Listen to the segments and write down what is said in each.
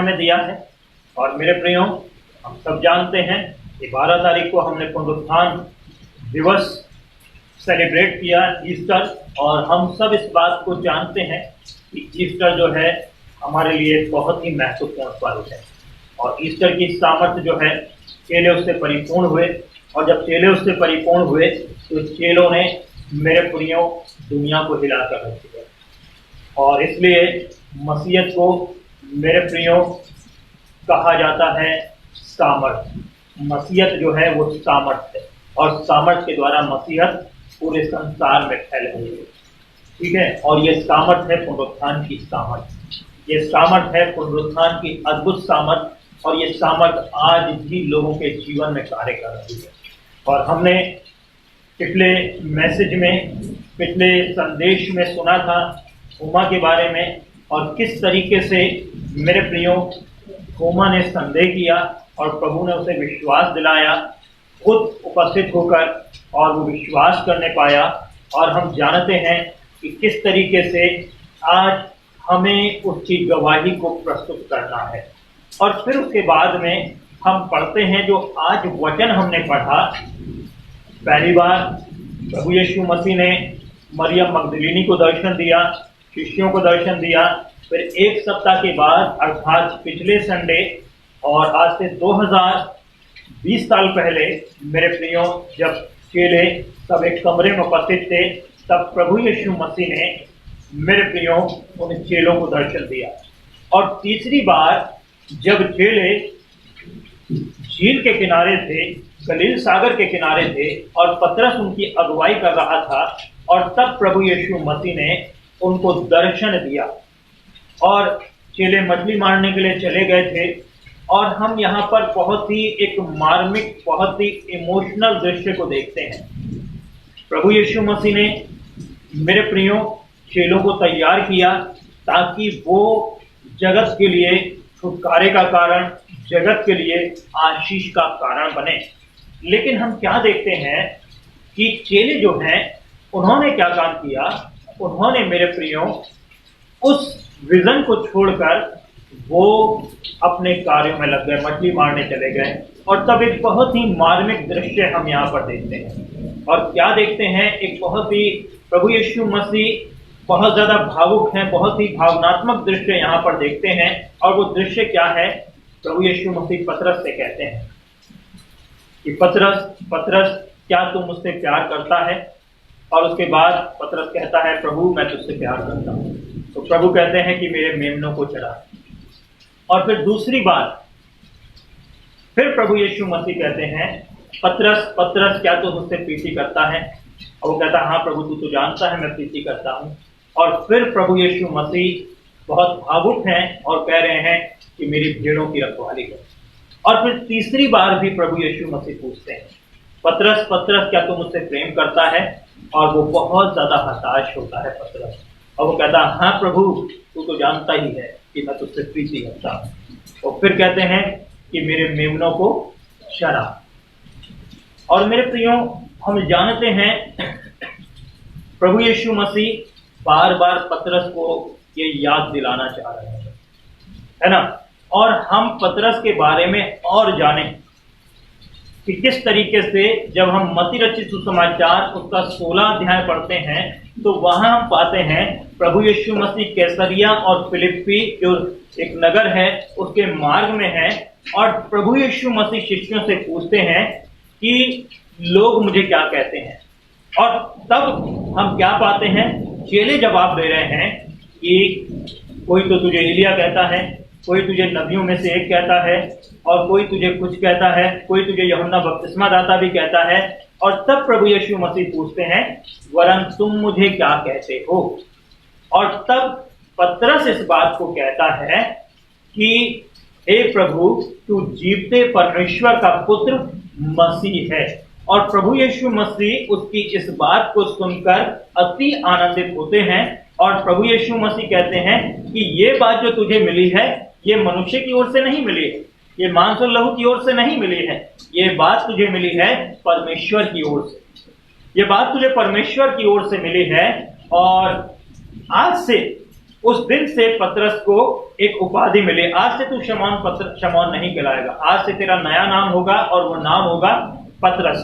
हमें दिया है। और मेरे प्रियो, हम सब जानते हैं कि 12 तारीख को हमने पुनरुत्थान दिवस सेलिब्रेट किया, ईस्टर। और हम सब इस बात को जानते हैं कि ईस्टर जो है हमारे लिए बहुत ही महत्वपूर्ण पर्व है। और ईस्टर की सामर्थ्य जो है, चेले उससे परिपूर्ण हुए। और जब चेले उससे परिपूर्ण हुए तो चेलों ने, मेरे प्रियो, दुनिया को हिला कर रख दिया। और इसलिए मसीहत को, मेरे प्रियो, कहा जाता है सामर्थ। मसीहत जो है वो सामर्थ है, और सामर्थ के द्वारा मसीहत पूरे संसार में फैल रही है। ठीक है। और ये सामर्थ है पुनरुत्थान की सामर्थ, ये सामर्थ है पुनरुत्थान की अद्भुत सामर्थ। और ये सामर्थ आज भी लोगों के जीवन में कार्य कर रही है। और हमने पिछले मैसेज में, पिछले संदेश में सुना था थोमा के बारे में, और किस तरीके से, मेरे प्रियो, थोमा ने संदेह किया और प्रभु ने उसे विश्वास दिलाया, खुद उपस्थित होकर, और वो विश्वास करने पाया। और हम जानते हैं कि किस तरीके से आज हमें उसकी गवाही को प्रस्तुत करना है। और फिर उसके बाद में हम पढ़ते हैं, जो आज वचन हमने पढ़ा, पहली बार प्रभु यीशु मसीह ने मरियम मगदलीनी को दर्शन दिया, शिष्यों को दर्शन दिया। फिर एक सप्ताह के बाद, अर्थात पिछले संडे, और आज से 2020 साल पहले, मेरे प्रियो, जब चेले सब एक कमरे में उपस्थित थे, तब प्रभु यीशु मसीह ने, मेरे प्रियो, उन चेलों को दर्शन दिया। और तीसरी बार जब चेले झील के किनारे थे, गलील सागर के किनारे थे, और पतरस उनकी अगुवाई कर रहा था, और तब प्रभु यीशु मसीह ने उनको दर्शन दिया। और चेले मछली मारने के लिए चले गए थे। और हम यहाँ पर बहुत ही एक मार्मिक, बहुत ही इमोशनल दृश्य को देखते हैं। प्रभु यीशु मसीह ने, मेरे प्रियो, चेलों को तैयार किया ताकि वो जगत के लिए छुटकारे का कारण, जगत के लिए आशीष का कारण बने। लेकिन हम क्या देखते हैं कि चेले जो हैं, उन्होंने क्या काम किया? उन्होंने, मेरे प्रियो, उस विजन को छोड़कर वो अपने कार्यों में लग गए, मछली मारने चले गए। और तब एक बहुत ही मार्मिक दृश्य हम यहाँ पर देखते हैं। और क्या देखते हैं? एक बहुत ही, प्रभु यीशु मसीह बहुत ज्यादा भावुक हैं, बहुत ही भावनात्मक दृश्य यहाँ पर देखते हैं। और वो दृश्य क्या है? प्रभु यीशु मसीह पतरस से कहते हैं कि पतरस, पतरस, क्या तू मुझसे प्यार करता है? और उसके बाद पतरस कहता है, प्रभु, मैं तुझसे प्यार करता हूँ। तो प्रभु कहते हैं कि मेरे मेमनों को चढ़ा। और फिर दूसरी बार फिर प्रभु यीशु मसीह कहते हैं, पतरस, पतरस, क्या तू मुझसे प्रीति करता है? और वो कहता है, हाँ प्रभु, तू तो जानता है मैं प्रीति करता हूँ। और फिर प्रभु यीशु मसीह बहुत भावुक हैं और कह रहे हैं कि मेरी भेड़ों की रखवाली कर। और फिर तीसरी बार भी प्रभु यीशु मसीह पूछते हैं, पतरस, पतरस, क्या तू मुझसे प्रेम करता है? और वो बहुत ज्यादा हताश होता है पतरस, और वो कहता है, हाँ प्रभु, तू तो जानता ही है कि मैं तुझसे प्रीति करता हूँ। और फिर कहते हैं कि मेरे मेमनों को चरा। और मेरे प्रियो, हम जानते हैं प्रभु यीशु मसीह बार बार पतरस को ये याद दिलाना चाह रहे हैं, है ना। और हम पतरस के बारे में और जानें कि किस तरीके से, जब हम मत्ती रचित सुसमाचार उसका 16 अध्याय पढ़ते हैं, तो वहां हम पाते हैं प्रभु यीशु मसीह कैसरिया और फिलिप्पी, जो एक नगर है, उसके मार्ग में है। और प्रभु यीशु मसीह शिष्यों से पूछते हैं कि लोग मुझे क्या कहते हैं? और तब हम क्या पाते हैं? चेले जवाब दे रहे हैं कि कोई तो तुझे एलिया कहता है, कोई तुझे नबियों में से एक कहता है, और कोई तुझे कुछ कहता है, कोई तुझे यूहन्ना बपतिस्मा दाता भी कहता है। और तब प्रभु यीशु मसीह पूछते हैं, वरन तुम मुझे क्या कहते हो? और तब पतरस इस बात को कहता है कि हे प्रभु, तू जीवते परमेश्वर का पुत्र मसीह है। और प्रभु यीशु मसीह उसकी इस बात को सुनकर अति आनंदित होते हैं। और प्रभु यीशु मसीह कहते हैं कि ये बात जो तुझे मिली है, ये मनुष्य की ओर से नहीं मिली है, ये मांस और लहू की ओर से नहीं मिली है, ये बात तुझे मिली है परमेश्वर की ओर से। ये बात तुझे परमेश्वर की ओर से मिली है। और आज से उस दिन से पतरस को एक उपाधि मिली, आज से तू शमौन नहीं कहलाएगा, आज से तेरा नया नाम होगा और वो नाम होगा पतरस।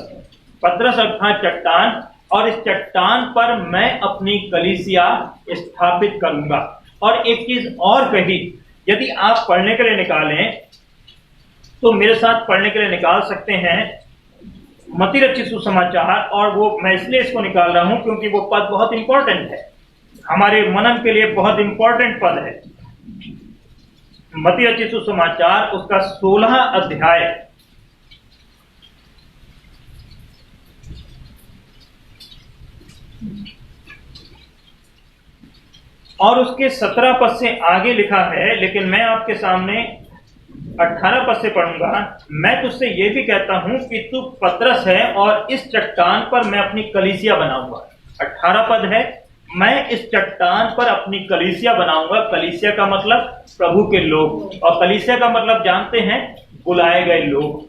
पतरस अर्थात चट्टान, और इस चट्टान पर मैं अपनी कलीसिया स्थापित करूंगा। और एक चीज और कही, यदि आप पढ़ने के लिए निकालें तो मेरे साथ पढ़ने के लिए निकाल सकते हैं मत्ती रचित सुसमाचार, और वो मैं इसलिए इसको निकाल रहा हूं क्योंकि वो पद बहुत इंपॉर्टेंट है, हमारे मनन के लिए बहुत इंपॉर्टेंट पद है। मत्ती रचित सुसमाचार उसका 16 अध्याय और उसके 17 पद से आगे लिखा है, लेकिन मैं आपके सामने 18 पद से पढ़ूंगा। मैं तुझसे यह भी कहता हूं कि तू पतरस है और इस चट्टान पर मैं अपनी कलीसिया बनाऊंगा। 18 पद है, मैं इस चट्टान पर अपनी कलीसिया बनाऊंगा। कलीसिया का मतलब प्रभु के लोग, और कलीसिया का मतलब जानते हैं बुलाए गए लोग,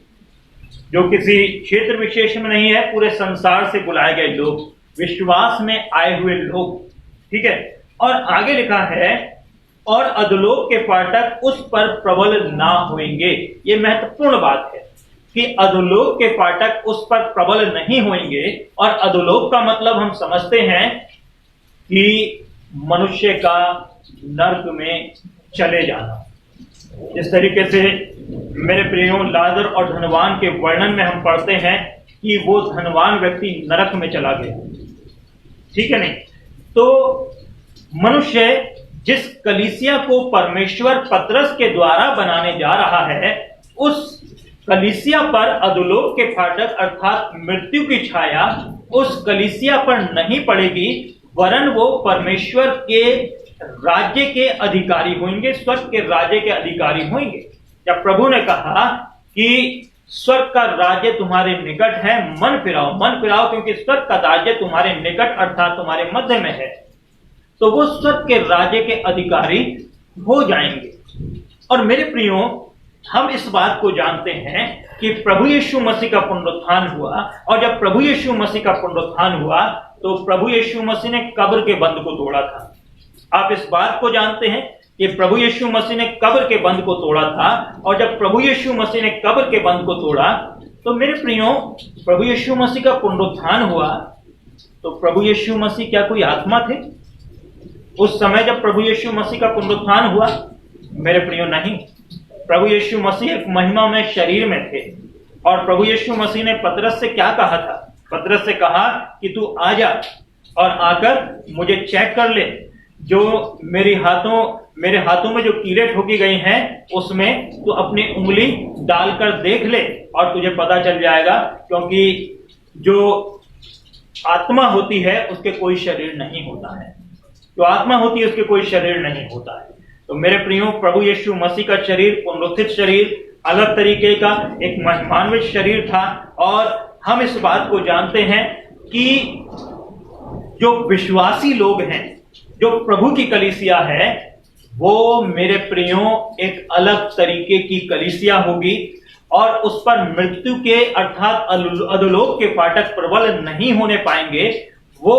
जो किसी क्षेत्र विशेष में नहीं है, पूरे संसार से बुलाए गए लोग, विश्वास में आए हुए लोग। ठीक है, और आगे लिखा है और अधोलोक के फाटक उस पर प्रबल ना होंगे। ये महत्वपूर्ण बात है कि अधोलोक के फाटक उस पर प्रबल नहीं होंगे। और अधोलोक का मतलब हम समझते हैं कि मनुष्य का नरक में चले जाना। इस तरीके से मेरे प्रियो, लाजर और धनवान के वर्णन में हम पढ़ते हैं कि वो धनवान व्यक्ति नरक में चला गया। ठीक है नहीं? तो मनुष्य जिस कलीसिया को परमेश्वर पतरस के द्वारा बनाने जा रहा है, उस कलीसिया पर अधोलोक के फाटक अर्थात मृत्यु की छाया उस कलीसिया पर नहीं पड़ेगी, वरन वो परमेश्वर के राज्य के अधिकारी होंगे, स्वर्ग के राज्य के अधिकारी होंगे। जब प्रभु ने कहा कि स्वर्ग का राज्य तुम्हारे निकट है, मन फिराओ क्योंकि स्वर्ग का राज्य तुम्हारे निकट अर्थात तुम्हारे मध्य में है, तो वो स्वर्ग के राज्य के अधिकारी हो जाएंगे। और मेरे प्रियो, हम इस बात को जानते हैं कि प्रभु यीशु मसीह का पुनरुत्थान हुआ, और जब प्रभु यीशु मसीह का पुनरुत्थान हुआ तो प्रभु यीशु मसीह ने कब्र के बंद को तोड़ा था। आप इस बात को जानते हैं कि प्रभु यीशु मसीह ने कब्र के बंद को तोड़ा था, और जब प्रभु यीशु मसीह ने कब्र के बंद को तोड़ा तो मेरे प्रियो, प्रभु यीशु मसीह का पुनरुत्थान हुआ। तो प्रभु यीशु मसीह क्या कोई आत्मा थे उस समय जब प्रभु यीशु मसीह का पुनरुत्थान हुआ? मेरे प्रियो, नहीं। प्रभु यीशु मसीह एक महिमा में शरीर में थे, और प्रभु यीशु मसीह ने पतरस से क्या कहा था? पतरस से कहा कि तू आ जा और आकर मुझे चेक कर ले, जो मेरे हाथों में जो कीले ठोकी गई हैं उसमें तू अपनी उंगली डालकर देख ले और तुझे पता चल जाएगा, क्योंकि जो आत्मा होती है उसके कोई शरीर नहीं होता है, जो आत्मा होती है उसके कोई शरीर नहीं होता है। तो मेरे प्रियो, प्रभु यीशु मसीह का शरीर, पुनरुत्थित शरीर, अलग तरीके का एक महिमान्वित शरीर था। और हम इस बात को जानते हैं कि जो विश्वासी लोग हैं, जो प्रभु की कलीसिया है, वो मेरे प्रियो एक अलग तरीके की कलीसिया होगी, और उस पर मृत्यु के अर्थात अधोलोक के फाटक प्रबल नहीं होने पाएंगे। वो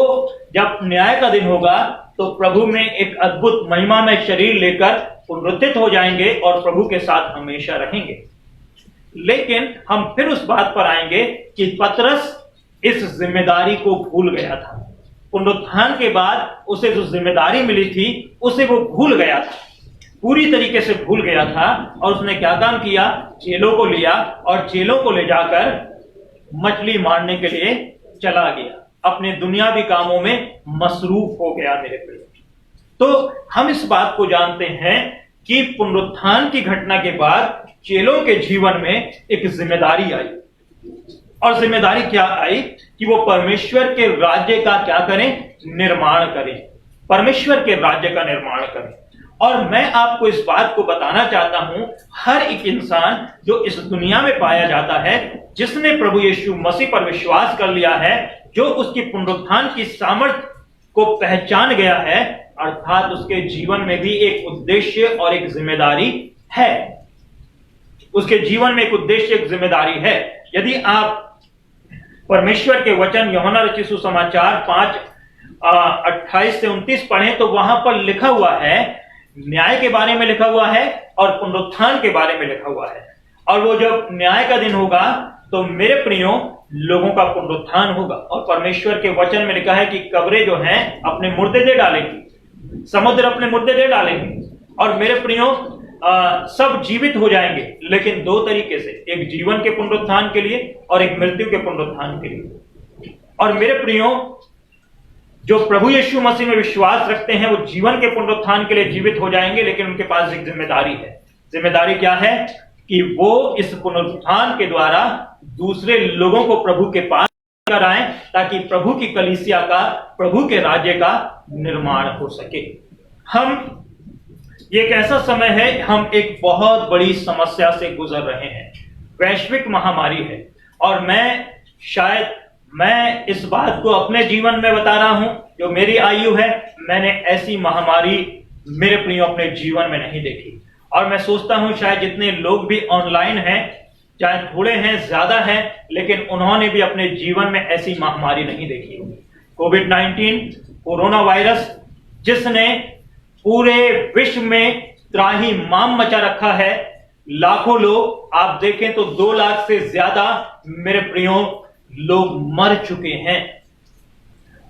जब न्याय का दिन होगा तो प्रभु में एक अद्भुत महिमा में शरीर लेकर पुनरुत्थित हो जाएंगे और प्रभु के साथ हमेशा रहेंगे। लेकिन हम फिर उस बात पर आएंगे कि पतरस इस जिम्मेदारी को भूल गया था। पुनरुत्थान के बाद उसे जो जिम्मेदारी मिली थी उसे वो भूल गया था, पूरी तरीके से भूल गया था। और उसने क्या काम किया? चेलों को लिया और चेलों को ले जाकर मछली मारने के लिए चला गया, अपने दुनियावी कामों में मसरूफ हो गया। मेरे प्रिय, तो हम इस बात को जानते हैं कि पुनरुत्थान की घटना के बाद चेलों के जीवन में एक जिम्मेदारी आई, और जिम्मेदारी क्या आई कि वो परमेश्वर के राज्य का क्या करें? निर्माण करें, परमेश्वर के राज्य का निर्माण करें। और मैं आपको इस बात को बताना चाहता हूं, हर एक इंसान जो इस दुनिया में पाया जाता है, जिसने प्रभु यीशु मसीह पर विश्वास कर लिया है, जो उसकी पुनरुत्थान की सामर्थ्य को पहचान गया है, अर्थात उसके जीवन में भी एक उद्देश्य और एक जिम्मेदारी है। उसके जीवन में एक उद्देश्य, एक जिम्मेदारी है। यदि आप परमेश्वर के वचन यूहन्ना रचित सुसमाचार 5 28 से 29 पढ़ें तो वहां पर लिखा हुआ है, न्याय के बारे में लिखा हुआ है और पुनरुत्थान के बारे में लिखा हुआ है। और वो जब न्याय का दिन होगा तो मेरे प्रियो लोगों का पुनरुत्थान होगा। और परमेश्वर के वचन में लिखा है कि कब्रें जो हैं अपने मुर्दे दे डालेंगी, समुद्र अपने मुर्दे दे डालेंगे, और मेरे प्रियो सब जीवित हो जाएंगे, लेकिन दो तरीके से, एक जीवन के पुनरुत्थान के लिए और एक मृत्यु के पुनरुत्थान के लिए। और मेरे प्रियो जो प्रभु यीशु मसीह में विश्वास रखते हैं वो जीवन के पुनरुत्थान के लिए जीवित हो जाएंगे, लेकिन उनके पास एक जिम्मेदारी है। जिम्मेदारी क्या है? कि वो इस पुनरुत्थान के द्वारा दूसरे लोगों को प्रभु के पास कराएं, ताकि प्रभु की कलीसिया का, प्रभु के राज्य का निर्माण हो सके। ये एक ऐसा समय है, हम एक बहुत बड़ी समस्या से गुजर रहे हैं, वैश्विक महामारी है। और मैं इस बात को अपने जीवन में बता रहा हूं, जो मेरी आयु है, मैंने ऐसी महामारी मेरे प्रियो अपने जीवन में नहीं देखी। और मैं सोचता हूं शायद जितने लोग भी ऑनलाइन हैं, चाहे थोड़े हैं ज्यादा हैं, लेकिन उन्होंने भी अपने जीवन में ऐसी महामारी नहीं देखी होगी। कोविड-19 कोरोना वायरस, जिसने पूरे विश्व में त्राही माम मचा रखा है। लाखों लोग, आप देखें तो 2 लाख से ज्यादा मेरे प्रियो लोग मर चुके हैं।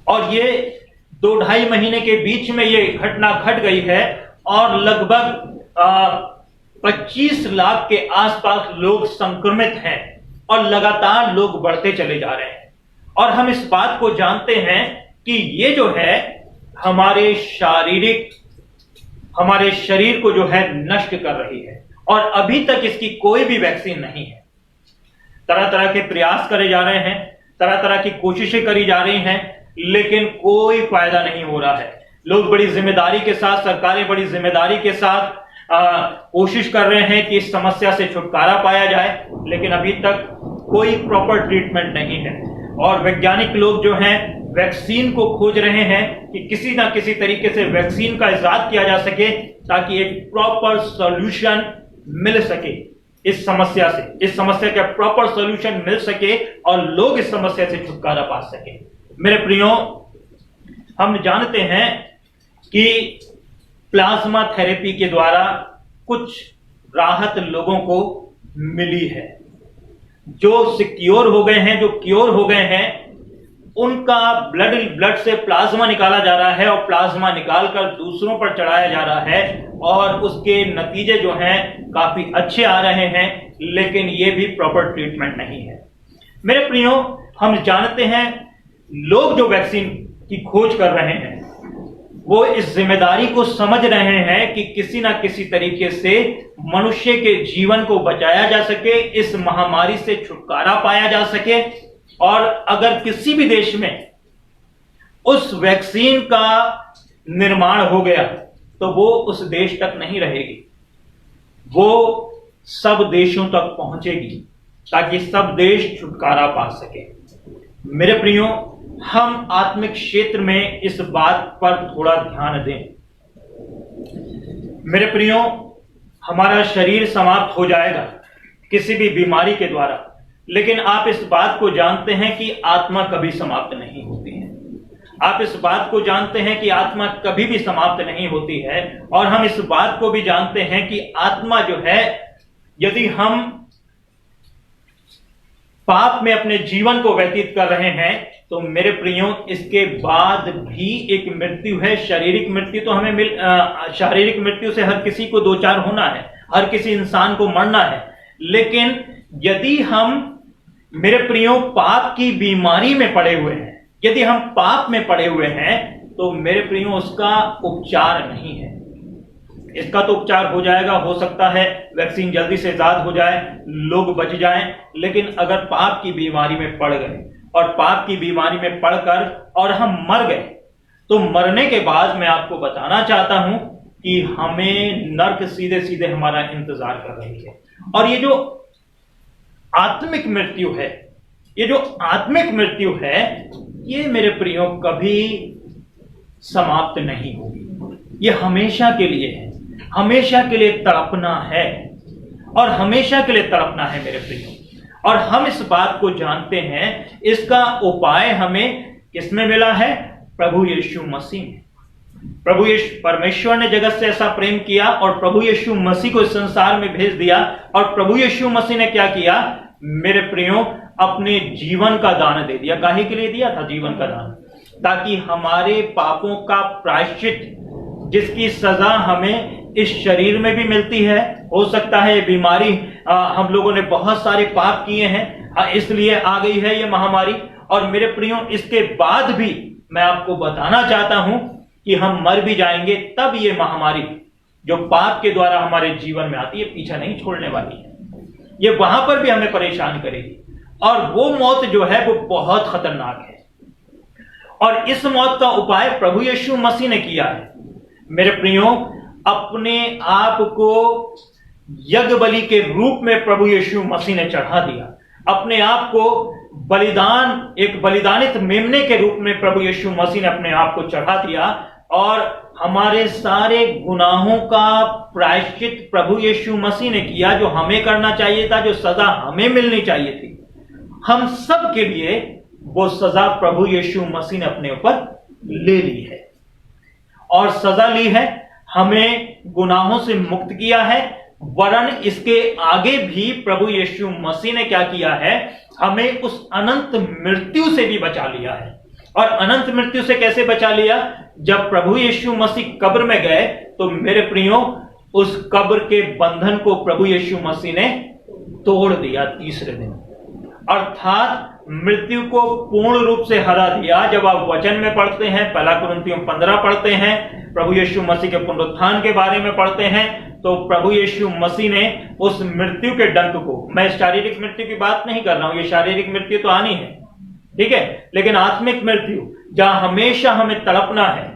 और ये 2-2.5 महीने के बीच में ये घटना घट गई है, और लगभग 25 लाख के आसपास लोग संक्रमित हैं, और लगातार लोग बढ़ते चले जा रहे हैं। और हम इस बात को जानते हैं कि ये जो है हमारे शरीर को जो है नष्ट कर रही है, और अभी तक इसकी कोई भी वैक्सीन नहीं है। तरह तरह के प्रयास करे जा रहे हैं, तरह तरह की कोशिशें करी जा रही हैं, लेकिन कोई फायदा नहीं हो रहा है। लोग बड़ी जिम्मेदारी के साथ, सरकारें बड़ी जिम्मेदारी के साथ कोशिश कर रहे हैं कि इस समस्या से छुटकारा पाया जाए, लेकिन अभी तक कोई प्रॉपर ट्रीटमेंट नहीं है। और वैज्ञानिक लोग जो हैं वैक्सीन को खोज रहे हैं कि किसी ना किसी तरीके से वैक्सीन का इजाद किया जा सके, ताकि एक प्रॉपर सॉल्यूशन मिल सके इस समस्या से, इस समस्या का प्रॉपर सॉल्यूशन मिल सके और लोग इस समस्या से छुटकारा पा सके। मेरे प्रियो, हम जानते हैं कि प्लाज्मा थेरेपी के द्वारा कुछ राहत लोगों को मिली है। जो सिक्योर हो गए हैं, जो क्योर हो गए हैं, उनका ब्लड से प्लाज्मा निकाला जा रहा है, और प्लाज्मा निकालकर दूसरों पर चढ़ाया जा रहा है, और उसके नतीजे जो हैं काफी अच्छे आ रहे हैं, लेकिन ये भी प्रॉपर ट्रीटमेंट नहीं है। मेरे प्रियो, हम जानते हैं लोग जो वैक्सीन की खोज कर रहे हैं वो इस जिम्मेदारी को समझ रहे हैं कि किसी ना किसी तरीके से मनुष्य के जीवन को बचाया जा सके, इस महामारी से छुटकारा पाया जा सके। और अगर किसी भी देश में उस वैक्सीन का निर्माण हो गया तो वो उस देश तक नहीं रहेगी, वो सब देशों तक पहुंचेगी, ताकि सब देश छुटकारा पा सके। मेरे प्रियो, हम आत्मिक क्षेत्र में इस बात पर थोड़ा ध्यान दें। मेरे प्रियो, हमारा शरीर समाप्त हो जाएगा किसी भी बीमारी के द्वारा, लेकिन आप इस बात को जानते हैं कि आत्मा कभी समाप्त नहीं होती है। आप इस बात को जानते हैं कि आत्मा कभी भी समाप्त नहीं होती है। और हम इस बात को भी जानते हैं कि आत्मा जो है, यदि हम पाप में अपने जीवन को व्यतीत कर रहे हैं तो मेरे प्रियो, इसके बाद भी एक मृत्यु है, शारीरिक मृत्यु। तो हमें शारीरिक मृत्यु से हर किसी को 2-4 होना है, हर किसी इंसान को मरना है। लेकिन यदि हम, मेरे प्रियो, पाप की बीमारी में पड़े हुए हैं, यदि हम पाप में पड़े हुए हैं, तो मेरे प्रियो उसका उपचार नहीं है। इसका तो उपचार हो जाएगा, हो सकता है वैक्सीन जल्दी से इजाद हो जाए, लोग बच जाएं, लेकिन अगर पाप की बीमारी में पड़ गए और पाप की बीमारी में पड़कर और हम मर गए, तो मरने के बाद मैं आपको बताना चाहता हूं कि हमें नर्क सीधे सीधे हमारा इंतजार कर रही है। और ये जो आत्मिक मृत्यु है, ये जो आत्मिक मृत्यु है, ये मेरे प्रियो कभी समाप्त नहीं होगी। ये हमेशा के लिए है, हमेशा के लिए तड़पना है, और हमेशा के लिए तड़पना है मेरे प्रियो। और हम इस बात को जानते हैं, इसका उपाय हमें किसमें मिला है? प्रभु यीशु मसीह ने। प्रभु यीशु परमेश्वर ने जगत से ऐसा प्रेम किया और प्रभु यीशु मसीह को इस संसार में भेज दिया। और प्रभु यीशु मसीह ने क्या किया मेरे प्रियो, अपने जीवन का दान दे दिया। काहे के लिए दिया था जीवन का दान? ताकि हमारे पापों का प्रायश्चित, जिसकी सजा हमें इस शरीर में भी मिलती है, हो सकता है बीमारी, हम लोगों ने बहुत सारे पाप किए हैं इसलिए आ गई है ये महामारी। और मेरे प्रियो, इसके बाद भी मैं आपको बताना चाहता हूं कि हम मर भी जाएंगे तब ये महामारी जो पाप के द्वारा हमारे जीवन में आती है पीछा नहीं छोड़ने वाली है। ये वहां पर भी हमें परेशान करेगी और वो मौत जो है वो बहुत खतरनाक है। और इस मौत का उपाय प्रभु यीशु मसीह ने किया है। मेरे प्रियो, अपने आप को यज्ञ बलि के रूप में प्रभु यीशु मसीह ने चढ़ा दिया। अपने आप को बलिदान, एक बलिदानित मेमने के रूप में प्रभु यीशु मसीह ने अपने आप को चढ़ा दिया और हमारे सारे गुनाहों का प्रायश्चित प्रभु यीशु मसीह ने किया। जो हमें करना चाहिए था, जो सजा हमें मिलनी चाहिए थी, हम सब के लिए वो सजा प्रभु यीशु मसीह ने अपने ऊपर ले ली है और सजा ली है, हमें गुनाहों से मुक्त किया है। वरन इसके आगे भी प्रभु यीशु मसीह ने क्या किया है, हमें उस अनंत मृत्यु से भी बचा लिया है। और अनंत मृत्यु से कैसे बचा लिया? जब प्रभु यीशु मसीह कब्र में गए तो मेरे प्रियो, उस कब्र के बंधन को प्रभु यीशु मसीह ने तोड़ दिया तीसरे दिन, अर्थात मृत्यु को पूर्ण रूप से हरा दिया। जब आप वचन में पढ़ते हैं, पहला कुरिन्थियों 15 पढ़ते हैं, प्रभु यीशु मसीह के पुनरुत्थान के बारे में पढ़ते हैं, तो प्रभु यीशु मसीह ने उस मृत्यु के डंक को, मैं शारीरिक मृत्यु की बात नहीं कर रहा हूं, ये शारीरिक मृत्यु तो आनी है, ठीक है, लेकिन आत्मिक मृत्यु जहां हमेशा हमें तड़पना है,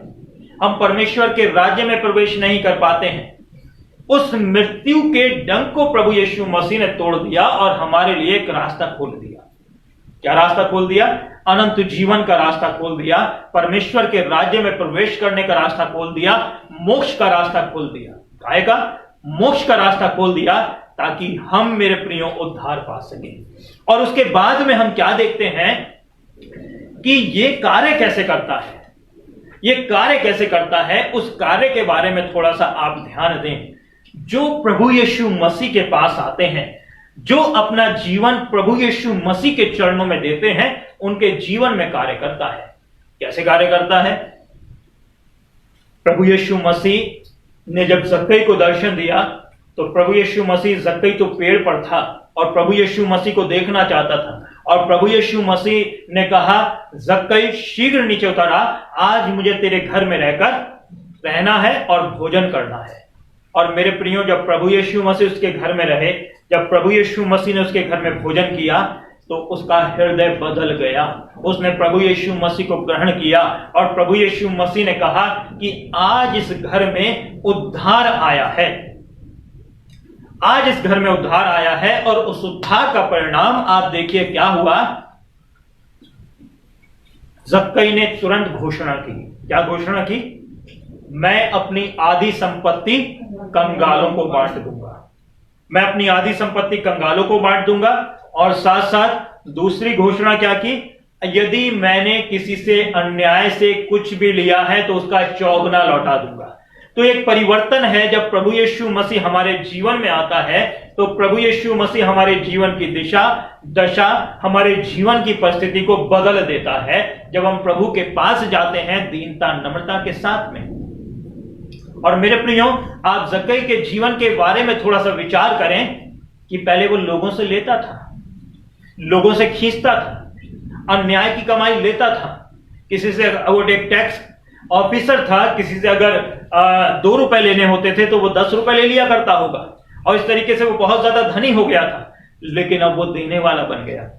हम परमेश्वर के राज्य में प्रवेश नहीं कर पाते हैं, उस मृत्यु के डंक को प्रभु यीशु मसीह ने तोड़ दिया और हमारे लिए एक रास्ता खोल दिया। क्या रास्ता खोल दिया? अनंत जीवन का रास्ता खोल दिया, परमेश्वर के राज्य में प्रवेश करने का रास्ता खोल दिया, मोक्ष का रास्ता खोल दिया। काय का? मोक्ष का रास्ता खोल दिया, ताकि हम मेरे प्रियो उद्धार पा सकें। और उसके बाद में हम क्या देखते हैं कि ये कार्य कैसे करता है, ये कार्य कैसे करता है, उस कार्य के बारे में थोड़ा सा आप ध्यान दें। जो प्रभु यीशु मसीह के पास आते हैं, जो अपना जीवन प्रभु यीशु मसीह के चरणों में देते हैं, उनके जीवन में कार्य करता है। कैसे कार्य करता है? प्रभु यीशु मसीह ने जब जक्कई को दर्शन दिया तो प्रभु यीशु मसीह, जक्कई तो पेड़ पर था और प्रभु यीशु मसीह को देखना चाहता था, और प्रभु यीशु मसीह ने कहा, जक्कई शीघ्र नीचे उतरा, आज मुझे तेरे घर में रहकर रहना है और भोजन करना है। और मेरे प्रियो, जब प्रभु यीशु मसीह उसके घर में रहे, जब प्रभु यीशु मसीह ने उसके घर में भोजन किया, तो उसका हृदय बदल गया। उसने प्रभु यीशु मसीह को ग्रहण किया और प्रभु यीशु मसीह ने कहा कि आज इस घर में उद्धार आया है, आज इस घर में उद्धार आया है। और उस उद्धार का परिणाम आप देखिए क्या हुआ। जक्कई ने तुरंत घोषणा की। क्या घोषणा की? मैं अपनी आधी संपत्ति कंगालों को बांट दूंगा, मैं अपनी आधी संपत्ति कंगालों को बांट दूंगा। और साथ साथ दूसरी घोषणा क्या की? यदि मैंने किसी से अन्याय से कुछ भी लिया है तो उसका चौगुना लौटा दूंगा। तो एक परिवर्तन है। जब प्रभु यीशु मसीह हमारे जीवन में आता है तो प्रभु यीशु मसीह हमारे जीवन की दशा, हमारे जीवन की परिस्थिति को बदल देता है। जब हम प्रभु के पास जाते हैं दीनता नम्रता के साथ में। और मेरे प्रियो, आप जक्कई के जीवन के बारे में थोड़ा सा विचार करें कि पहले वो लोगों से लेता था, लोगों से खींचता था, अन्याय की कमाई लेता था, किसी से, वो एक टैक्स ऑफिसर था, किसी से अगर 2 रुपए लेने होते थे तो वो 10 रुपए ले लिया करता होगा, और इस तरीके से वो बहुत ज्यादा धनी हो गया था। लेकिन अब वो देने वाला बन गया।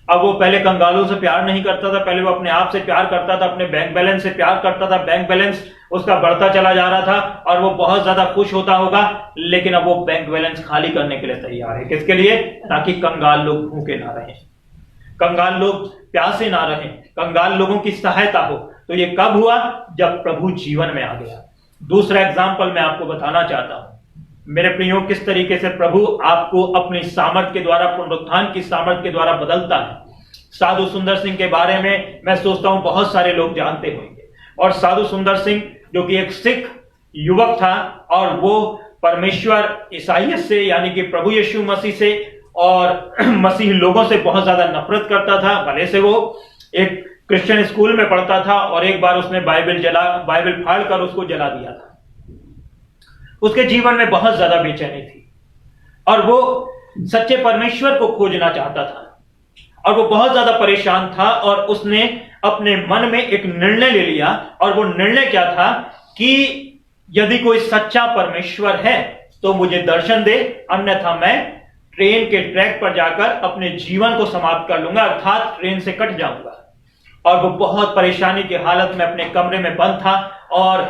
अब वो पहले कंगालों से प्यार नहीं करता था, पहले वो अपने आप से प्यार करता था, अपने बैंक बैलेंस से प्यार करता था, बैंक बैलेंस उसका बढ़ता चला जा रहा था और वो बहुत ज्यादा खुश होता होगा। लेकिन अब वो बैंक बैलेंस खाली करने के लिए तैयार है। किसके लिए? ताकि कंगाल लोग भूखे ना रहें, कंगाल लोग प्यासे ना रहें, कंगाल लोगों की सहायता हो। तो ये कब हुआ? जब प्रभु जीवन में आ गया। दूसरा एग्जाम्पल मैं आपको बताना चाहता हूं मेरे प्रियो, किस तरीके से प्रभु आपको अपनी सामर्थ के द्वारा, पुनरुत्थान की सामर्थ के द्वारा बदलता है। साधु सुंदर सिंह के बारे में मैं सोचता हूं बहुत सारे लोग जानते होंगे। और साधु सुंदर सिंह जो कि एक सिख युवक था और वो परमेश्वर ईसाइयत से यानी कि प्रभु यीशु मसीह से और मसीही लोगों से बहुत ज्यादा नफरत करता था। भले से वो एक क्रिश्चियन स्कूल में पढ़ता था और एक बार उसने बाइबल फाड़कर उसको जला दिया था। उसके जीवन में बहुत ज्यादा बेचैनी थी और वो सच्चे परमेश्वर को खोजना चाहता था और वो बहुत ज्यादा परेशान था और उसने अपने मन में एक निर्णय ले लिया। और वो निर्णय क्या था कि यदि कोई सच्चा परमेश्वर है तो मुझे दर्शन दे, अन्यथा मैं ट्रेन के ट्रैक पर जाकर अपने जीवन को समाप्त कर लूंगा, अर्थात ट्रेन से कट जाऊंगा। और वो बहुत परेशानी की हालत में अपने कमरे में बंद था और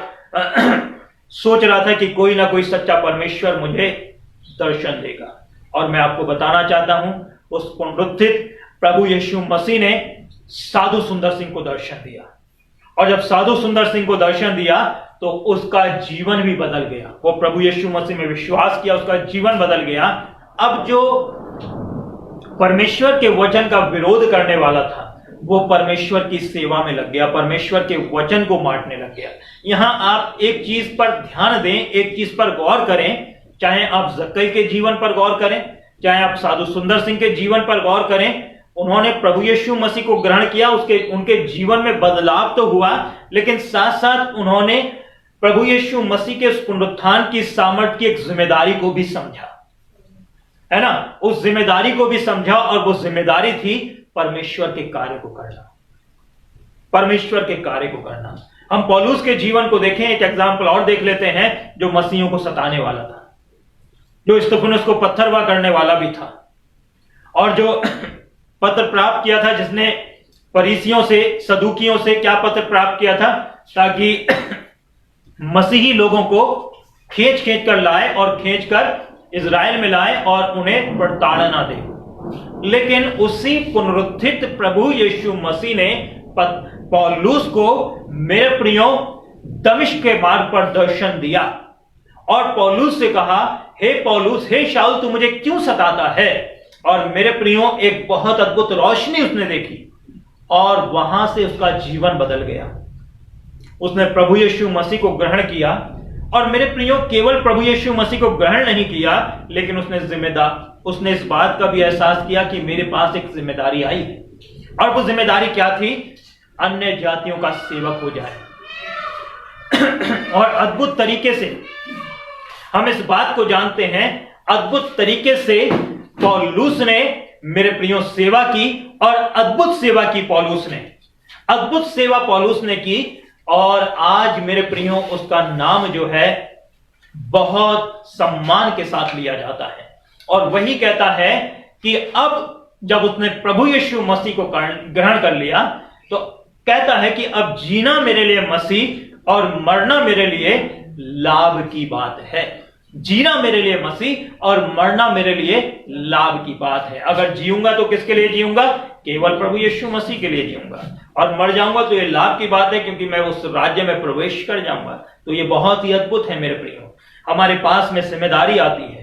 सोच रहा था कि कोई ना कोई सच्चा परमेश्वर मुझे दर्शन देगा। और मैं आपको बताना चाहता हूं, उस पुनरुत्थित प्रभु यीशु मसीह ने साधु सुंदर सिंह को दर्शन दिया। और जब साधु सुंदर सिंह को दर्शन दिया तो उसका जीवन भी बदल गया। वो प्रभु यीशु मसीह में विश्वास किया, उसका जीवन बदल गया। अब जो परमेश्वर के वचन का विरोध करने वाला था वो परमेश्वर की सेवा में लग गया, परमेश्वर के वचन को बांटने लग गया। यहां आप एक चीज पर ध्यान दें, एक चीज पर गौर करें, चाहे आप जक्कई के जीवन पर गौर करें, चाहे आप साधु सुंदर सिंह के जीवन पर गौर करें। उन्होंने प्रभु यीशु मसीह को ग्रहण किया, उनके जीवन में बदलाव तो हुआ, लेकिन साथ साथ उन्होंने प्रभु यीशु मसीह के उस पुनरुत्थान की सामर्थ्य की एक जिम्मेदारी को भी समझा, है ना। उस जिम्मेदारी को भी समझा और वो जिम्मेदारी थी परमेश्वर के कार्य को करना, परमेश्वर के कार्य को करना। हम पौलुस के जीवन को देखें, एक एग्जाम्पल और देख लेते हैं जो मसीहियों को सताने वाला था, जो स्तिफनुस को पत्थरवाह करने वाला भी था और जो पत्र प्राप्त किया था, जिसने फरीसियों से, सदूकियों से क्या पत्र प्राप्त किया था, ताकि मसीही लोगों को खींच कर लाए और खींच कर इजराइल में लाए और उन्हें प्रताड़ना दे। लेकिन उसी पुनरुत्थित प्रभु यीशु मसीह ने पौलुस को, मेरे प्रियो, दमिश्क के मार्ग पर दर्शन दिया और पौलुस से कहा, हे पौलुस, हे शाऊल, तू मुझे क्यों सताता है। और मेरे प्रियो, एक बहुत अद्भुत रोशनी उसने देखी और वहां से उसका जीवन बदल गया। उसने प्रभु यीशु मसीह को ग्रहण किया और मेरे प्रियो, केवल प्रभु यीशु मसीह को ग्रहण नहीं किया, लेकिन उसने इस बात का भी एहसास किया कि मेरे पास एक जिम्मेदारी आई है। और वो जिम्मेदारी क्या थी? अन्य जातियों का सेवक हो जाए। और अद्भुत तरीके से हम इस बात को जानते हैं, अद्भुत तरीके से पौलुस ने, मेरे प्रियो, सेवा की और अद्भुत सेवा की पौलुस ने, अद्भुत सेवा पौलुस ने की। और आज मेरे प्रियो, उसका नाम जो है बहुत सम्मान के साथ लिया जाता है। और वही कहता है कि अब जब उसने प्रभु यीशु मसीह को ग्रहण कर लिया तो कहता है कि अब जीना मेरे लिए मसीह और मरना मेरे लिए लाभ की बात है। जीना मेरे लिए मसीह और मरना मेरे लिए लाभ की बात है। अगर जीऊंगा तो किसके लिए जीऊंगा? केवल प्रभु यीशु मसीह के लिए जीऊंगा। और मर जाऊंगा तो ये लाभ की बात है, क्योंकि मैं उस राज्य में प्रवेश कर जाऊंगा। तो ये बहुत ही अद्भुत है मेरे प्रियो। हमारे पास में जिम्मेदारी आती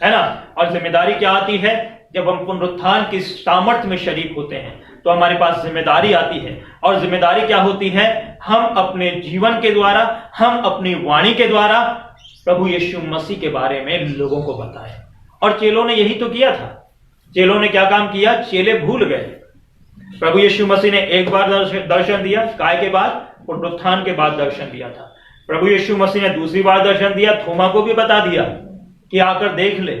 है ना। और जिम्मेदारी क्या आती है? जब हम पुनरुत्थान की सामर्थ्य में शरीक होते हैं तो हमारे पास जिम्मेदारी आती है। और जिम्मेदारी क्या होती है? हम अपने जीवन के द्वारा, हम अपनी वाणी के द्वारा प्रभु यीशु मसीह के बारे में लोगों को बताएं। और चेलों ने यही तो किया था। चेलों ने क्या काम किया? चेले भूल गए। प्रभु यीशु मसीह ने एक बार दर्शन दिया, काय के बाद? पुनरुत्थान के बाद दर्शन दिया था। प्रभु यीशु मसीह ने दूसरी बार दर्शन दिया, थोमा को भी बता दिया कि आकर देख ले।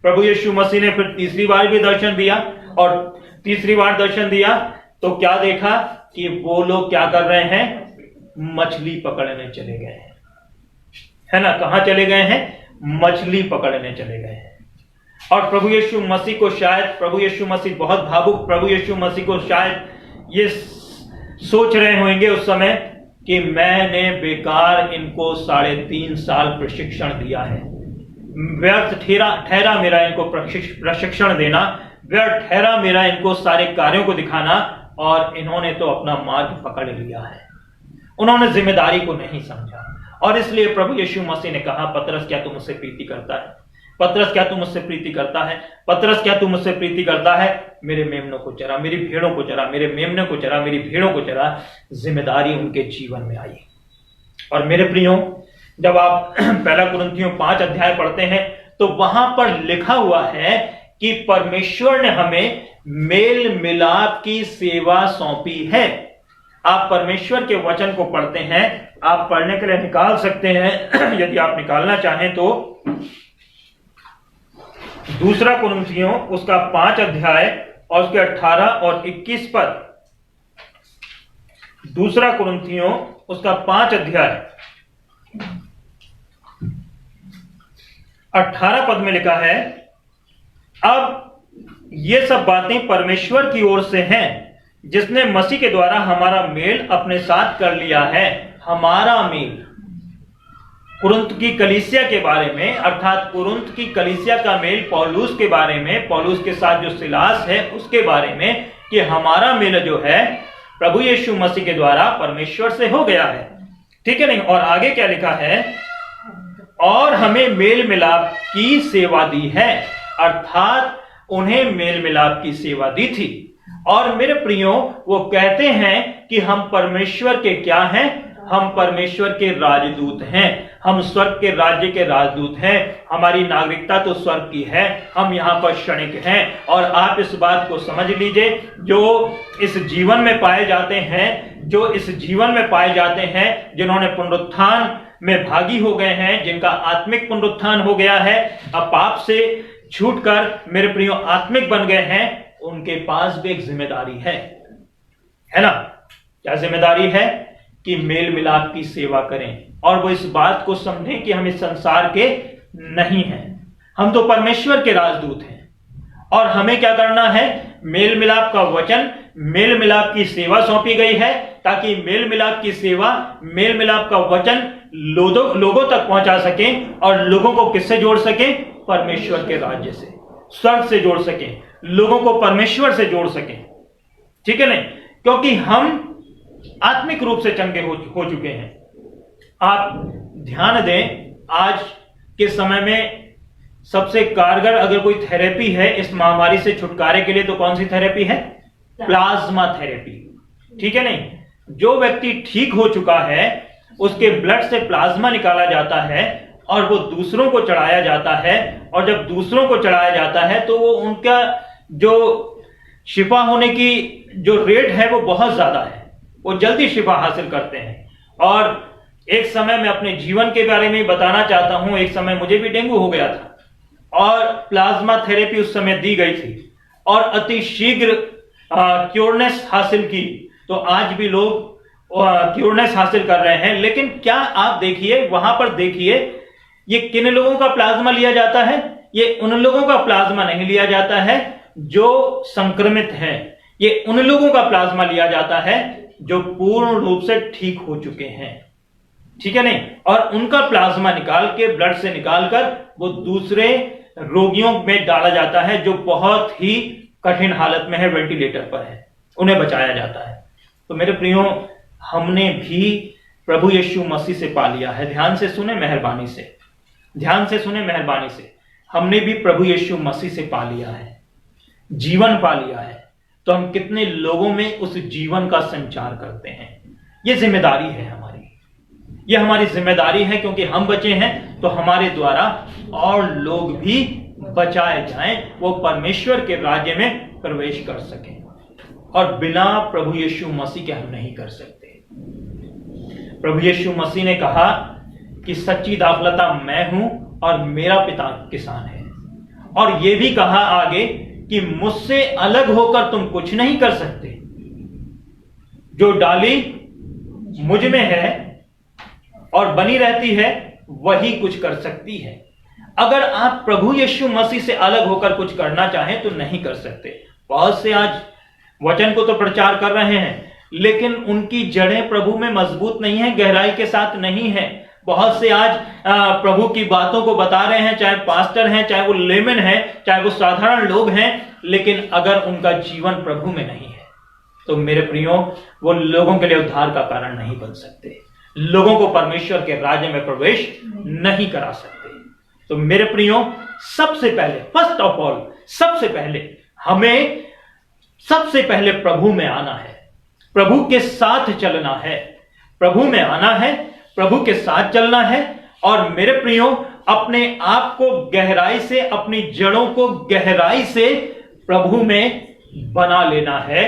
प्रभु यीशु मसीह ने फिर तीसरी बार भी दर्शन दिया, और तीसरी बार दर्शन दिया तो क्या देखा कि वो लोग क्या कर रहे हैं? मछली पकड़ने चले गए हैं, है ना। कहां चले गए हैं? मछली पकड़ने चले गए हैं। और प्रभु यीशु मसीह को शायद, प्रभु यीशु मसीह बहुत भावुक, प्रभु यीशु मसीह को शायद ये सोच रहे होंगे उस समय कि मैंने बेकार इनको 3.5 साल प्रशिक्षण दिया है, व्यर्थ ठहरा मेरा इनको प्रशिक्षण देना, व्यर्थ ठहरा मेरा इनको सारे कार्यों को दिखाना, और इन्होंने तो अपना मार्ग पकड़ लिया है। उन्होंने जिम्मेदारी को नहीं समझा। और इसलिए प्रभु यीशु मसीह ने कहा, पतरस, क्या तुम मुझसे प्रीति करता है? पतरस क्या तू मुझसे प्रीति करता है? पतरस क्या तू मुझसे प्रीति करता है? मेरे मेमनों को चरा, मेरी भेड़ों को चरा, मेरे मेमनों को चरा, मेरी भेड़ों को चरा। जिम्मेदारी उनके जीवन में आई। और मेरे प्रियो, जब आप पहला कुरिन्थियों 5 अध्याय पढ़ते हैं तो वहां पर लिखा हुआ है कि परमेश्वर ने हमें मेल मिलाप की सेवा सौंपी है। आप परमेश्वर के वचन को पढ़ते हैं, आप पढ़ने के लिए निकाल सकते हैं यदि आप निकालना चाहें तो दूसरा कुरिन्थियों उसका 5 अध्याय और उसके 18 और 21 पद। दूसरा कुरिन्थियों उसका 5 अध्याय 18 पद में लिखा है, अब ये सब बातें परमेश्वर की ओर से हैं, जिसने मसीह के द्वारा हमारा मेल अपने साथ कर लिया है। हमारा मेल कुरिन्थ की कलीसिया के बारे में, अर्थात कुरिन्थ की कलीसिया का मेल पौलुस के बारे में, पौलुस के साथ जो सिलास है उसके बारे में, कि हमारा मेल जो है प्रभु यीशु मसीह के द्वारा परमेश्वर से हो गया है। ठीक है नहीं? और आगे क्या लिखा है, और हमें मेल मिलाप की सेवा दी है, अर्थात उन्हें मेल मिलाप की सेवा दी थी। और मेरे प्रियो, वो कहते हैं कि हम परमेश्वर के क्या हैं? हम परमेश्वर के राजदूत हैं, हम स्वर्ग के राज्य के राजदूत हैं, हमारी नागरिकता तो स्वर्ग की है, हम यहां पर क्षणिक हैं। और आप इस बात को समझ लीजिए, जो इस जीवन में पाए जाते हैं, जो इस जीवन में पाए जाते हैं, जिन्होंने पुनरुत्थान में भागी हो गए हैं, जिनका आत्मिक पुनरुत्थान हो गया है, अब पाप से छूटकर मेरे प्रियो आत्मिक बन गए हैं, उनके पास भी एक जिम्मेदारी है ना? क्या जिम्मेदारी है? कि मेल मिलाप की सेवा करें। और वो इस बात को समझें कि हम इस संसार के नहीं हैं, हम तो परमेश्वर के राजदूत हैं। और हमें क्या करना है? मेल मिलाप का वचन, मेल मिलाप की सेवा सौंपी गई है, ताकि मेल मिलाप की सेवा, मेल मिलाप का वचन लोगों तक पहुंचा सकें। और लोगों को किससे जोड़ सकें? परमेश्वर के राज्य से, स्वर्ग से जोड़ सकें, लोगों को परमेश्वर से जोड़ सकें। ठीक है नहीं? क्योंकि हम आत्मिक रूप से चंगे हो चुके हैं। आप ध्यान दें, आज के समय में सबसे कारगर अगर कोई थेरेपी है इस महामारी से छुटकारे के लिए, तो कौन सी थेरेपी है? Plasma therapy. ठीक है नहीं? जो व्यक्ति ठीक हो चुका है उसके ब्लड से प्लाज्मा निकाला जाता है और वो दूसरों को चढ़ाया जाता है। और जब दूसरों को चढ़ाया जाता है तो वो उनका जो शिफा होने की जो रेट है वो बहुत ज्यादा है, वो जल्दी शिफा हासिल करते हैं। और एक समय मैं अपने जीवन के बारे में बताना चाहता हूं। एक समय मुझे भी डेंगू हो गया था और प्लाज्मा थेरेपी उस समय दी गई थी और अति शीघ्र क्योरनेस हासिल की। तो आज भी लोग क्योरनेस हासिल कर रहे हैं। लेकिन क्या आप देखिए, वहां पर देखिए, ये किन लोगों का प्लाज्मा लिया जाता है? ये उन लोगों का प्लाज्मा नहीं लिया जाता है जो संक्रमित हैं। ये उन लोगों का प्लाज्मा लिया जाता है जो पूर्ण रूप से ठीक हो चुके हैं। ठीक है नहीं? और उनका प्लाज्मा निकाल के, ब्लड से निकालकर वो दूसरे रोगियों में डाला जाता है जो बहुत ही कठिन हालत में है, वेंटिलेटर पर है, उन्हें बचाया जाता है। तो मेरे प्रियो, हमने भी प्रभु यीशु मसीह से पा लिया है। ध्यान से सुने मेहरबानी से, ध्यान से सुने मेहरबानी से। हमने भी प्रभु यीशु मसीह से पा लिया है, जीवन पा लिया है। तो हम कितने लोगों में उस जीवन का संचार करते हैं? यह जिम्मेदारी है हमारी, यह हमारी जिम्मेदारी है, क्योंकि हम बचे हैं तो हमारे द्वारा और लोग भी बचाए जाएं, वो परमेश्वर के राज्य में प्रवेश कर सकें। और बिना प्रभु यीशु मसीह के हम नहीं कर सकते। प्रभु यीशु मसीह ने कहा कि सच्ची दाखलता मैं हूं और मेरा पिता किसान है। और यह भी कहा आगे कि मुझसे अलग होकर तुम कुछ नहीं कर सकते। जो डाली मुझ में है और बनी रहती है वही कुछ कर सकती है। अगर आप प्रभु यीशु मसीह से अलग होकर कुछ करना चाहें तो नहीं कर सकते। बहुत से आज वचन को तो प्रचार कर रहे हैं, लेकिन उनकी जड़ें प्रभु में मजबूत नहीं है, गहराई के साथ नहीं है। बहुत से आज प्रभु की बातों को बता रहे हैं, चाहे पास्टर हैं, चाहे वो लेमन है, चाहे वो साधारण लोग हैं, लेकिन अगर उनका जीवन प्रभु में नहीं है तो मेरे प्रियो, वो लोगों के लिए उद्धार का कारण नहीं बन सकते, लोगों को परमेश्वर के राज्य में प्रवेश नहीं करा सकते। तो मेरे प्रियो, सबसे पहले फर्स्ट ऑफ ऑल, सबसे पहले हमें सबसे पहले प्रभु में आना है, प्रभु के साथ चलना है, प्रभु में आना है, प्रभु के साथ चलना है। और मेरे प्रियो, अपने आप को गहराई से, अपनी जड़ों को गहराई से प्रभु में बना लेना है।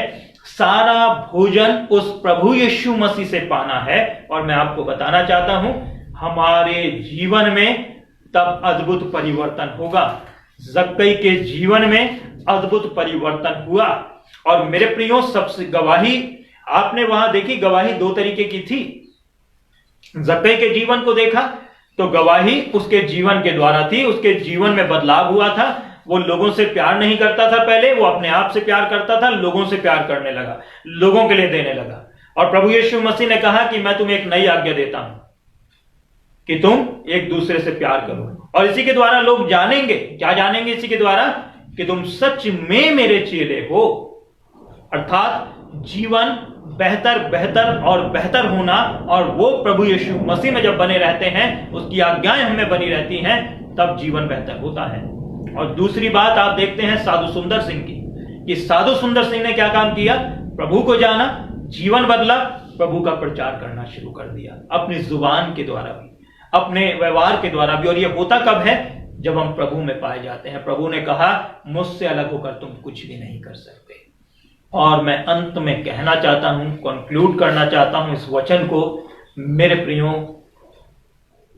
सारा भोजन उस प्रभु यीशु मसीह से पाना है। और मैं आपको बताना चाहता हूं, हमारे जीवन में तब अद्भुत परिवर्तन होगा। जक्कई के जीवन में अद्भुत परिवर्तन हुआ। और मेरे प्रियो, सबसे गवाही आपने वहां देखी, गवाही दो तरीके की थी। जक्कई के जीवन को देखा तो गवाही उसके जीवन के द्वारा थी, उसके जीवन में बदलाव हुआ था। वो लोगों से प्यार नहीं करता था पहले, वो अपने आप से प्यार करता था, लोगों से प्यार करने लगा, लोगों के लिए देने लगा। और प्रभु यीशु मसीह ने कहा कि मैं तुम्हें एक नई आज्ञा देता हूं कि तुम एक दूसरे से प्यार करो। और इसी के द्वारा लोग जानेंगे, क्या जानेंगे इसी के द्वारा? कि तुम सच में मेरे चेले हो। अर्थात जीवन बेहतर बेहतर और बेहतर होना। और वो प्रभु यीशु मसीह में जब बने रहते हैं, उसकी आज्ञाएं हमें बनी रहती हैं, तब जीवन बेहतर होता है। और दूसरी बात आप देखते हैं साधु सुंदर सिंह की, कि साधु सुंदर सिंह ने क्या काम किया? प्रभु को जाना, जीवन बदला, प्रभु का प्रचार करना शुरू कर दिया, अपनी जुबान के द्वारा भी, अपने व्यवहार के द्वारा भी। और यह होता कब है? जब हम प्रभु में पाए जाते हैं। प्रभु ने कहा, मुझसे अलग होकर तुम कुछ भी नहीं कर सकते। और मैं अंत में कहना चाहता हूं, कंक्लूड करना चाहता हूं इस वचन को, मेरे प्रियो,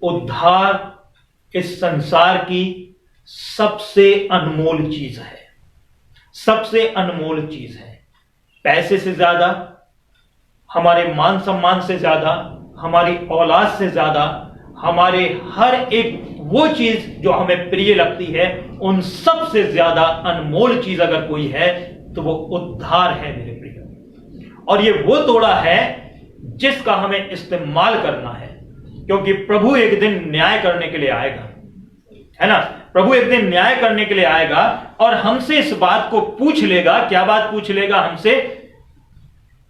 उद्धार इस संसार की सबसे अनमोल चीज है, सबसे अनमोल चीज है। पैसे से ज्यादा, हमारे मान सम्मान से ज्यादा, हमारी औलाद से ज्यादा, हमारे हर एक वो चीज जो हमें प्रिय लगती है, उन सब से ज्यादा अनमोल चीज अगर कोई है तो वो उद्धार है मेरे प्रिय। और ये वो तोड़ा है जिसका हमें इस्तेमाल करना है, क्योंकि प्रभु एक दिन न्याय करने के लिए आएगा, है ना? प्रभु एक दिन न्याय करने के लिए आएगा और हमसे इस बात को पूछ लेगा। क्या बात पूछ लेगा हमसे?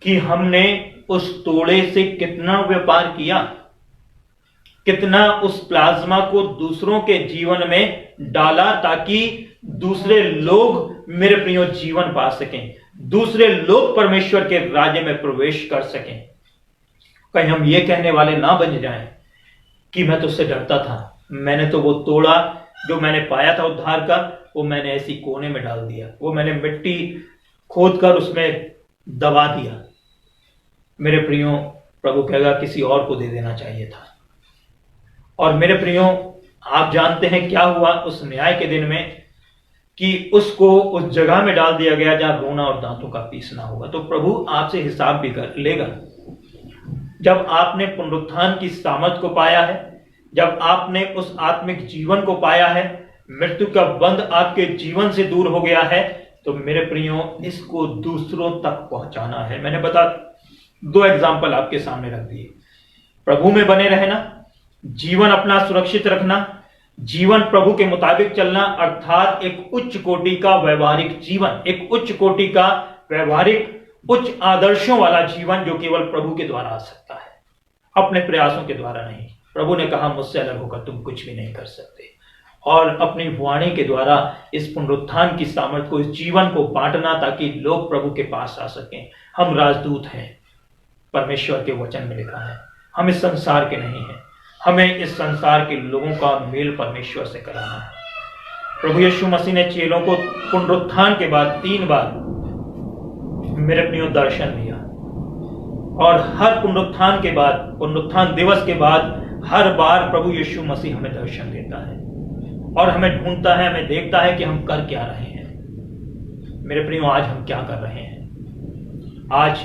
कि हमने उस तोड़े से कितना व्यापार किया, कितना उस प्लाज्मा को दूसरों के जीवन में डाला, ताकि दूसरे लोग मेरे प्रियो जीवन पा सकें, दूसरे लोग परमेश्वर के राज्य में प्रवेश कर सकें। कहीं हम ये कहने वाले ना बन जाएं कि मैं तो उससे डरता था, मैंने तो वो तोड़ा जो मैंने पाया था उद्धार का, वो मैंने ऐसी कोने में डाल दिया, वो मैंने मिट्टी खोद कर उसमें दबा दिया। मेरे प्रियो, प्रभु कहेगा किसी और को दे देना चाहिए था। और मेरे प्रियो, आप जानते हैं क्या हुआ उस न्याय के दिन में? कि उसको उस जगह में डाल दिया गया जहां रोना और दांतों का पीसना होगा। तो प्रभु आपसे हिसाब भी कर लेगा। जब आपने पुनरुत्थान की सामर्थ को पाया है, जब आपने उस आत्मिक जीवन को पाया है, मृत्यु का बंध आपके जीवन से दूर हो गया है, तो मेरे प्रियो, इसको दूसरों तक पहुंचाना है। मैंने दो एग्जाम्पल आपके सामने रख दिए। प्रभु में बने रहना, जीवन अपना सुरक्षित रखना, जीवन प्रभु के मुताबिक चलना, अर्थात एक उच्च कोटि का व्यवहारिक जीवन, एक उच्च कोटि का व्यवहारिक उच्च आदर्शों वाला जीवन जो केवल प्रभु के द्वारा आ सकता है, अपने प्रयासों के द्वारा नहीं। प्रभु ने कहा, मुझसे अलग होकर तुम कुछ भी नहीं कर सकते। और अपनी वाणी के द्वारा इस पुनरुत्थान की सामर्थ को, इस जीवन को बांटना, ताकि लोग प्रभु के पास आ सकें। हम राजदूत हैं, परमेश्वर के वचन में लिखा है। हम इस संसार के नहीं हैं, हमें इस संसार के लोगों का मेल परमेश्वर से कराना है। प्रभु यीशु मसीह ने चेलों को पुनरुत्थान के बाद 3 बार मेरे प्रियो दर्शन दिया, और हर पुनरुत्थान के बाद, पुनरुत्थान दिवस के बाद, हर बार प्रभु यीशु मसीह हमें दर्शन देता है और हमें ढूंढता है, हमें देखता है कि हम कर क्या रहे हैं। मेरे प्रियो, आज हम क्या कर रहे हैं? आज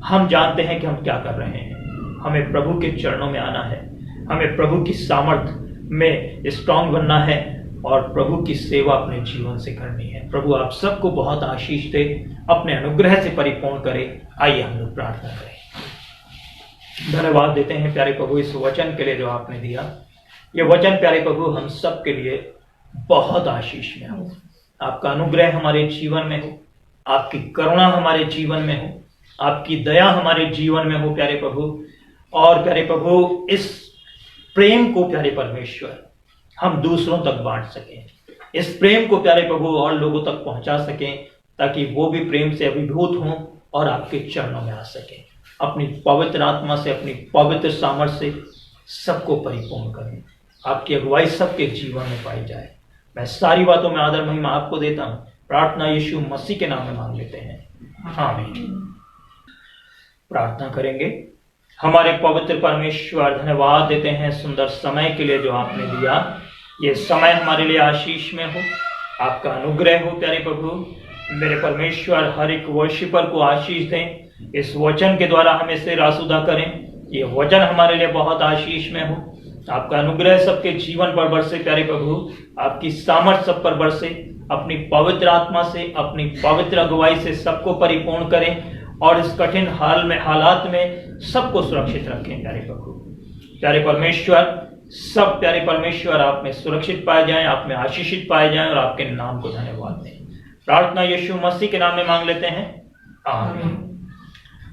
हम जानते हैं कि हम क्या कर रहे हैं। हमें प्रभु के चरणों में आना है, हमें प्रभु की सामर्थ में स्ट्रांग बनना है और प्रभु की सेवा अपने जीवन से करनी है। प्रभु आप सबको बहुत आशीष दे, अपने अनुग्रह से परिपूर्ण करे। आइए हम लोग प्रार्थना करें। धन्यवाद देते हैं प्यारे प्रभु इस वचन के लिए जो आपने दिया। ये वचन प्यारे प्रभु हम सब के लिए बहुत आशीष में हो। आपका अनुग्रह हमारे जीवन में हो, आपकी करुणा हमारे जीवन में हो, आपकी दया हमारे जीवन में हो प्यारे प्रभु। और प्यारे प्रभु, इस प्रेम को प्यारे परमेश्वर हम दूसरों तक बांट सकें, इस प्रेम को प्यारे प्रभु और लोगों तक पहुंचा सकें, ताकि वो भी प्रेम से अभिभूत हों और आपके चरणों में आ सकें। अपनी पवित्र आत्मा से, अपनी पवित्र सामर्थ्य से सबको परिपूर्ण करें, आपकी अगुवाई सबके जीवन में पाई जाए। मैं सारी बातों में आदर महिमा आपको देता हूं। प्रार्थना यीशु मसीह के नाम में मांग लेते हैं, आमीन। प्रार्थना करेंगे। हमारे पवित्र परमेश्वर, धन्यवाद देते हैं सुंदर समय के लिए जो आपने दिया। ये समय हमारे लिए आशीष में हो, आपका अनुग्रह हो प्यारे प्रभु। मेरे परमेश्वर, हर एक वर्शिपर को आशीष दें, इस वचन के द्वारा हमें से रासुदा करें। ये वचन हमारे लिए बहुत आशीष में हो, आपका अनुग्रह सबके जीवन पर बरसे प्यारे प्रभु, आपकी सामर्थ सब पर बरसे। अपनी पवित्र आत्मा से, अपनी पवित्र अगुवाई से सबको परिपूर्ण करें और इस कठिन हालात में सबको सुरक्षित रखें प्यारे प्रभु। प्यारे परमेश्वर, सब प्यारे परमेश्वर आप में सुरक्षित पाए जाएं, आप में आशीषित पाए जाएं और आपके नाम को धन्यवाद दें। प्रार्थना यीशु मसीह के नाम में मांग लेते हैं, आमीन।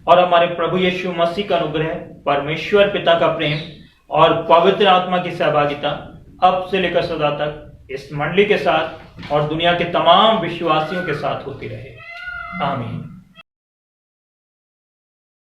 और हमारे प्रभु यीशु मसीह का अनुग्रह, परमेश्वर पिता का प्रेम और पवित्र आत्मा की सहभागिता अब से लेकर सदा तक इस मंडली के साथ और दुनिया के तमाम विश्वासियों के साथ होती रहे, आमीन।